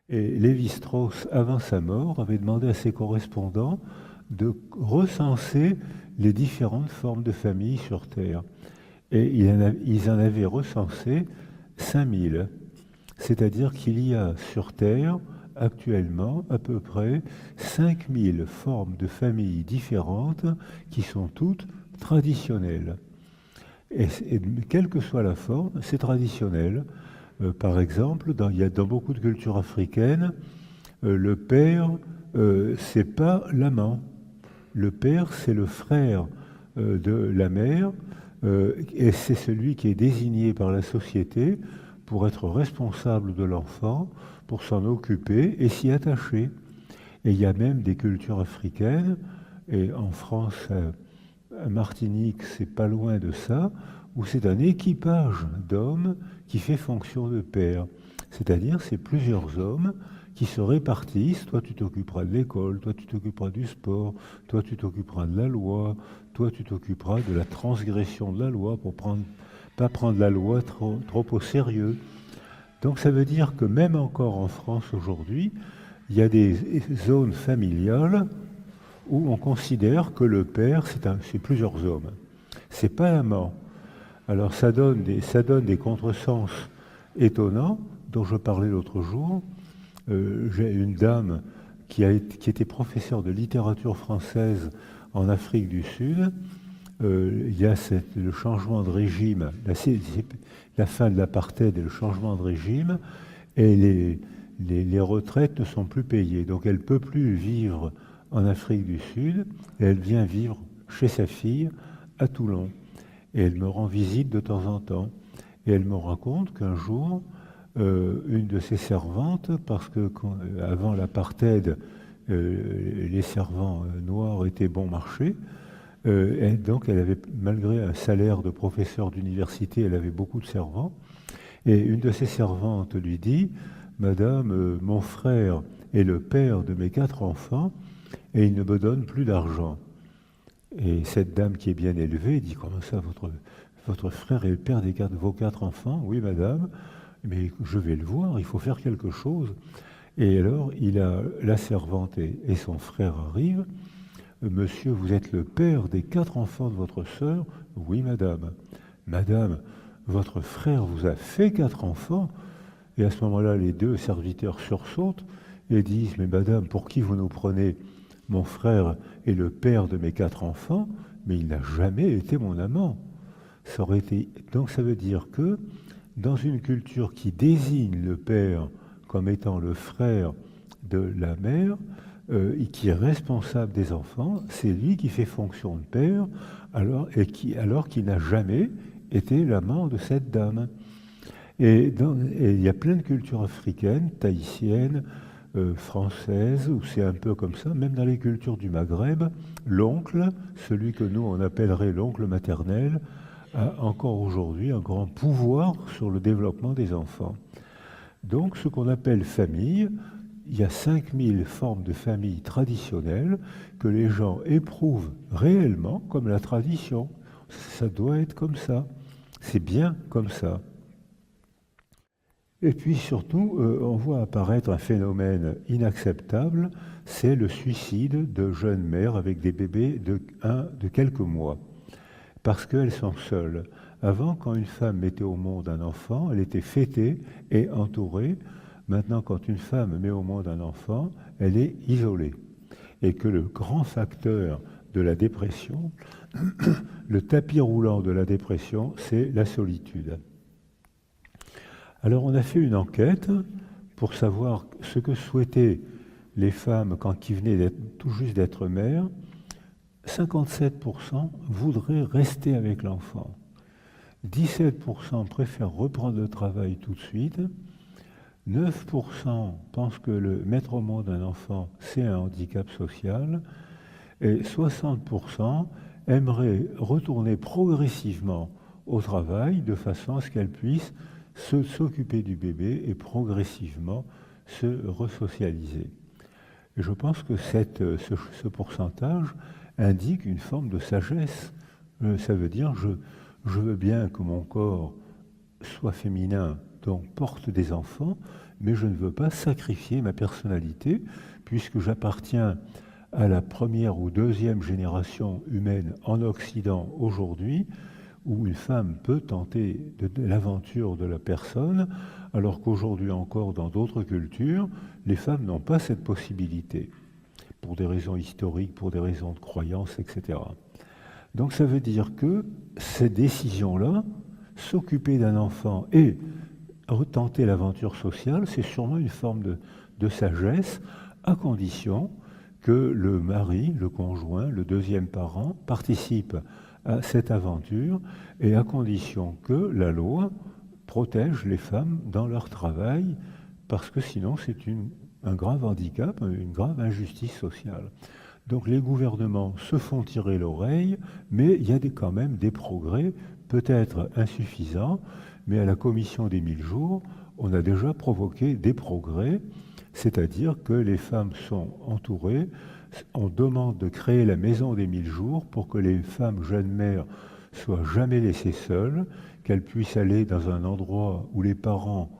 Et Lévi-Strauss, avant sa mort, avait demandé à ses correspondants de recenser les différentes formes de famille sur Terre. Et ils en avaient recensé 5000. C'est-à-dire qu'il y a sur Terre actuellement à peu près 5000 formes de familles différentes qui sont toutes traditionnelles. Et quelle que soit la forme, c'est traditionnel. Par exemple, dans beaucoup de cultures africaines, le père, c'est pas l'amant. Le père, c'est le frère de la mère, et c'est celui qui est désigné par la société pour être responsable de l'enfant, pour s'en occuper et s'y attacher. Et il y a même des cultures africaines, et en France, à Martinique, c'est pas loin de ça, où c'est un équipage d'hommes qui fait fonction de père. C'est-à-dire, c'est plusieurs hommes qui se répartissent. Toi, tu t'occuperas de l'école, toi, tu t'occuperas du sport, toi, tu t'occuperas de la loi, toi, tu t'occuperas de la transgression de la loi pour pas prendre la loi trop au sérieux. Donc, ça veut dire que même encore en France aujourd'hui, il y a des zones familiales où on considère que le père, c'est plusieurs hommes. C'est pas l'amant. Alors ça donne des contresens étonnants dont je parlais l'autre jour. J'ai une dame qui était professeure de littérature française en Afrique du Sud. Il y a le changement de régime, la fin de l'apartheid et le changement de régime, et les retraites ne sont plus payées. Donc elle ne peut plus vivre en Afrique du Sud, et elle vient vivre chez sa fille à Toulon. Et elle me rend visite de temps en temps. Et elle me raconte qu'un jour, une de ses servantes, parce que avant l'apartheid, les servants noirs étaient bon marché, et donc elle avait, malgré un salaire de professeur d'université, elle avait beaucoup de servants. Et une de ses servantes lui dit, Madame, mon frère est le père de mes 4 enfants, et il ne me donne plus d'argent. Et cette dame qui est bien élevée dit, comment ça, votre frère est le père de vos 4 enfants? Oui, madame, mais je vais le voir, il faut faire quelque chose. Et alors, la servante et son frère arrivent. Monsieur, vous êtes le père des 4 enfants de votre sœur? Oui, madame. Madame, votre frère vous a fait 4 enfants? Et à ce moment-là, les 2 serviteurs sursautent et disent, mais madame, pour qui vous nous prenez? Mon frère est le père de mes 4 enfants, mais il n'a jamais été mon amant. Donc ça veut dire que dans une culture qui désigne le père comme étant le frère de la mère, et qui est responsable des enfants, c'est lui qui fait fonction de père, alors qu'il n'a jamais été l'amant de cette dame. Et il y a plein de cultures africaines, tahitiennes, françaises, où c'est un peu comme ça, même dans les cultures du Maghreb, l'oncle, celui que nous on appellerait l'oncle maternel, a encore aujourd'hui un grand pouvoir sur le développement des enfants. Donc ce qu'on appelle famille, il y a 5000 formes de famille traditionnelles que les gens éprouvent réellement comme la tradition. Ça doit être comme ça. C'est bien comme ça. Et puis surtout, on voit apparaître un phénomène inacceptable, c'est le suicide de jeunes mères avec des bébés de quelques mois, parce qu'elles sont seules. Avant, quand une femme mettait au monde un enfant, elle était fêtée et entourée. Maintenant, quand une femme met au monde un enfant, elle est isolée. Et que le grand facteur de la dépression, le tapis roulant de la dépression, c'est la solitude. Alors on a fait une enquête pour savoir ce que souhaitaient les femmes quand ils venaient tout juste d'être mères. 57% voudraient rester avec l'enfant. 17% préfèrent reprendre le travail tout de suite. 9% pensent que le mettre au monde un enfant, c'est un handicap social. Et 60% aimeraient retourner progressivement au travail de façon à ce qu'elles puissent s'occuper du bébé et progressivement se resocialiser. Et je pense que ce pourcentage indique une forme de sagesse. Ça veut dire je veux bien que mon corps soit féminin donc porte des enfants, mais je ne veux pas sacrifier ma personnalité, puisque j'appartiens à la première ou deuxième génération humaine en Occident aujourd'hui, où une femme peut tenter de l'aventure de la personne, alors qu'aujourd'hui encore, dans d'autres cultures, les femmes n'ont pas cette possibilité, pour des raisons historiques, pour des raisons de croyance, etc. Donc ça veut dire que ces décisions-là, s'occuper d'un enfant et retenter l'aventure sociale, c'est sûrement une forme de sagesse, à condition que le mari, le conjoint, le deuxième parent participe à cette aventure et à condition que la loi protège les femmes dans leur travail, parce que sinon c'est un grave handicap, une grave injustice sociale. Donc les gouvernements se font tirer l'oreille, mais il y a quand même des progrès, peut-être insuffisants, mais à la commission des 1000 jours, on a déjà provoqué des progrès, c'est-à-dire que les femmes sont entourées. On demande de créer la maison des 1000 jours pour que les femmes jeunes mères soient jamais laissées seules, qu'elles puissent aller dans un endroit où les parents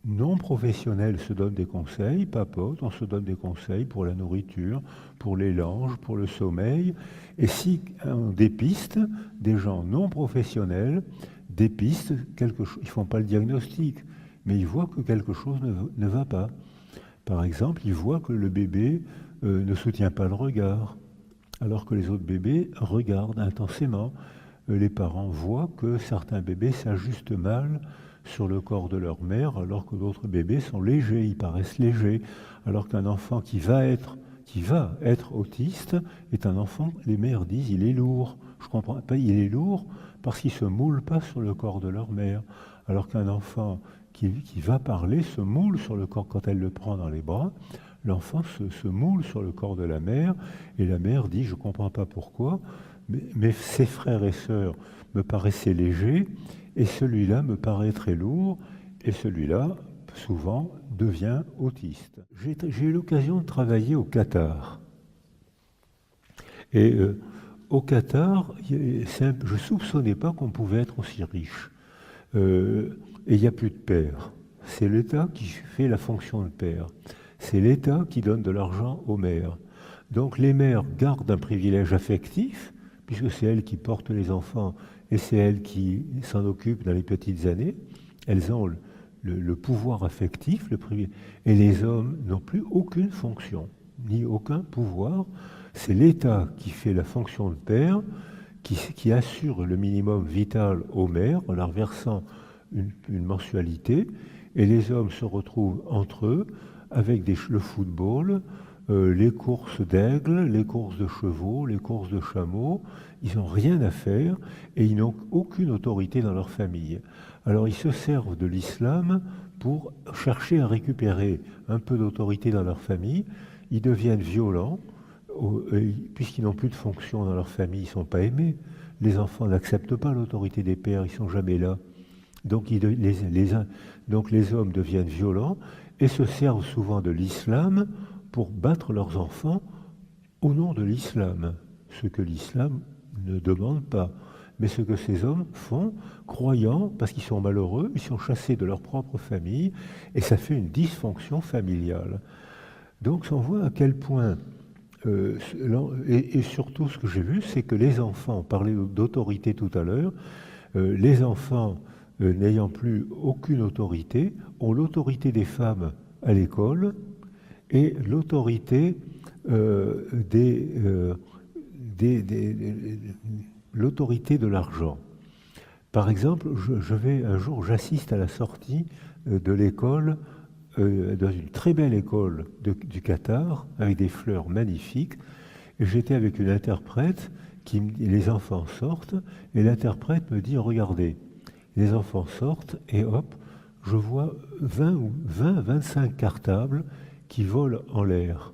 non professionnels se donnent des conseils, papotent, on se donne des conseils pour la nourriture, pour les langes, pour le sommeil. Et si on dépiste des gens non professionnels, dépistent quelque chose, ils ne font pas le diagnostic, mais ils voient que quelque chose ne va pas. Par exemple, ils voient que le bébé ne soutient pas le regard, alors que les autres bébés regardent intensément. Les parents voient que certains bébés s'ajustent mal sur le corps de leur mère, alors que d'autres bébés sont légers, ils paraissent légers, alors qu'un enfant qui va être autiste est un enfant, les mères disent, il est lourd. Je comprends pas, il est lourd parce qu'il ne se moule pas sur le corps de leur mère, alors qu'un enfant qui va parler se moule sur le corps quand elle le prend dans les bras. L'enfant se moule sur le corps de la mère, et la mère dit, je ne comprends pas pourquoi, mais ses frères et sœurs me paraissaient légers, et celui-là me paraît très lourd, et celui-là, souvent, devient autiste. J'ai eu l'occasion de travailler au Qatar. Et au Qatar, je ne soupçonnais pas qu'on pouvait être aussi riche. Et il n'y a plus de père. C'est l'État qui fait la fonction de père. C'est l'État qui donne de l'argent aux mères. Donc les mères gardent un privilège affectif, puisque c'est elles qui portent les enfants et c'est elles qui s'en occupent dans les petites années. Elles ont le pouvoir affectif, le privilège. Et les hommes n'ont plus aucune fonction, ni aucun pouvoir. C'est l'État qui fait la fonction de père, qui assure le minimum vital aux mères en leur versant une mensualité, et les hommes se retrouvent entre eux avec le football, les courses d'aigles, les courses de chevaux, les courses de chameaux. Ils n'ont rien à faire et ils n'ont aucune autorité dans leur famille. Alors ils se servent de l'islam pour chercher à récupérer un peu d'autorité dans leur famille. Ils deviennent violents, puisqu'ils n'ont plus de fonction dans leur famille, ils ne sont pas aimés. Les enfants n'acceptent pas l'autorité des pères, ils ne sont jamais là. Donc, donc les hommes deviennent violents et se servent souvent de l'islam pour battre leurs enfants au nom de l'islam, ce que l'islam ne demande pas. Mais ce que ces hommes font, croyant, parce qu'ils sont malheureux, ils sont chassés de leur propre famille, et ça fait une dysfonction familiale. Donc on voit à quel point, et surtout ce que j'ai vu, c'est que les enfants, on parlait d'autorité tout à l'heure, les enfants n'ayant plus aucune autorité, ont l'autorité des femmes à l'école et l'autorité l'autorité de l'argent. Par exemple, j'assiste à la sortie de l'école, dans une très belle école du Qatar, avec des fleurs magnifiques, et j'étais avec une interprète, les enfants sortent, et l'interprète me dit, regardez, les enfants sortent, et hop, je vois 25 cartables qui volent en l'air.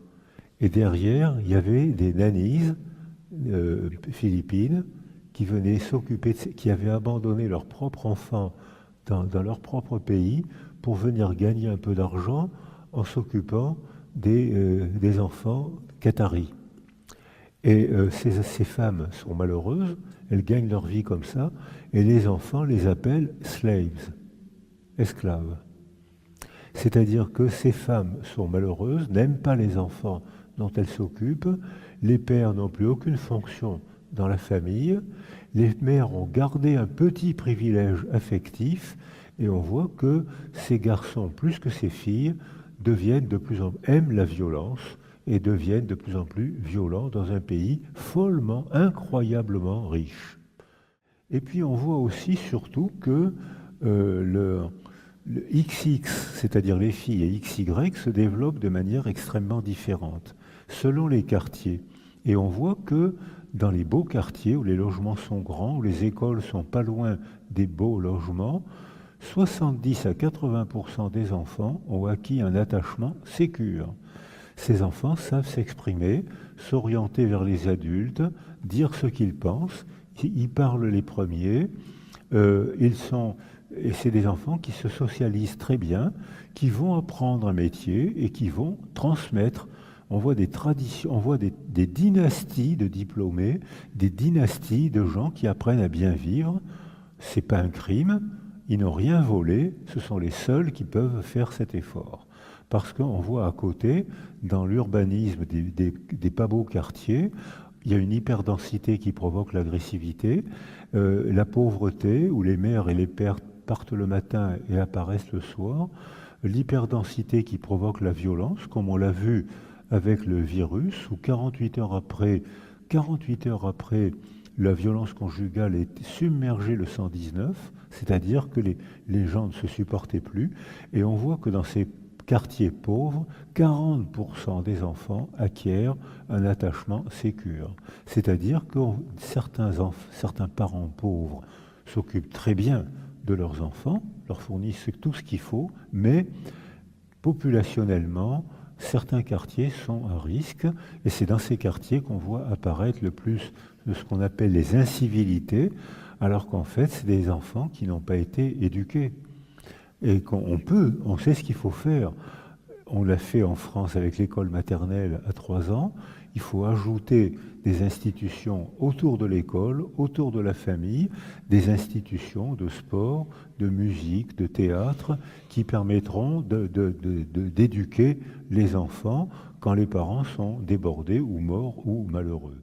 Et derrière, il y avait des nannies philippines qui venaient s'occuper, qui avaient abandonné leurs propres enfants dans leur propre pays pour venir gagner un peu d'argent en s'occupant des enfants qataris. Et ces femmes sont malheureuses, elles gagnent leur vie comme ça, et les enfants les appellent slaves. esclaves. C'est-à-dire que ces femmes sont malheureuses, n'aiment pas les enfants dont elles s'occupent, les pères n'ont plus aucune fonction dans la famille, les mères ont gardé un petit privilège affectif, et on voit que ces garçons, plus que ces filles, aiment la violence et deviennent de plus en plus violents dans un pays follement, incroyablement riche. Et puis on voit aussi surtout que le XX, c'est-à-dire les filles, et XY se développent de manière extrêmement différente, selon les quartiers. Et on voit que dans les beaux quartiers, où les logements sont grands, où les écoles sont pas loin des beaux logements, 70 à 80% des enfants ont acquis un attachement sécure. Ces enfants savent s'exprimer, s'orienter vers les adultes, dire ce qu'ils pensent, ils parlent les premiers, et c'est des enfants qui se socialisent très bien, qui vont apprendre un métier et qui vont transmettre. On voit des traditions, on voit des dynasties de diplômés, des dynasties de gens qui apprennent à bien vivre. C'est pas un crime, ils n'ont rien volé, ce sont les seuls qui peuvent faire cet effort. Parce qu'on voit à côté, dans l'urbanisme des pas beaux quartiers, il y a une hyperdensité qui provoque l'agressivité, la pauvreté, où les mères et les pères partent le matin et apparaissent le soir, l'hyperdensité qui provoque la violence, comme on l'a vu avec le virus, où 48 heures après, la violence conjugale est submergée le 119, c'est-à-dire que les gens ne se supportaient plus, et on voit que dans ces quartiers pauvres, 40% des enfants acquièrent un attachement sécure. C'est-à-dire que certains parents pauvres s'occupent très bien de leurs enfants, leur fournissent tout ce qu'il faut, mais populationnellement, certains quartiers sont à risque, et c'est dans ces quartiers qu'on voit apparaître le plus de ce qu'on appelle les incivilités, alors qu'en fait, c'est des enfants qui n'ont pas été éduqués. Et on sait ce qu'il faut faire. On l'a fait en France avec l'école maternelle à 3 ans. Il faut ajouter des institutions autour de l'école, autour de la famille, des institutions de sport, de musique, de théâtre, qui permettront d'éduquer les enfants quand les parents sont débordés ou morts ou malheureux.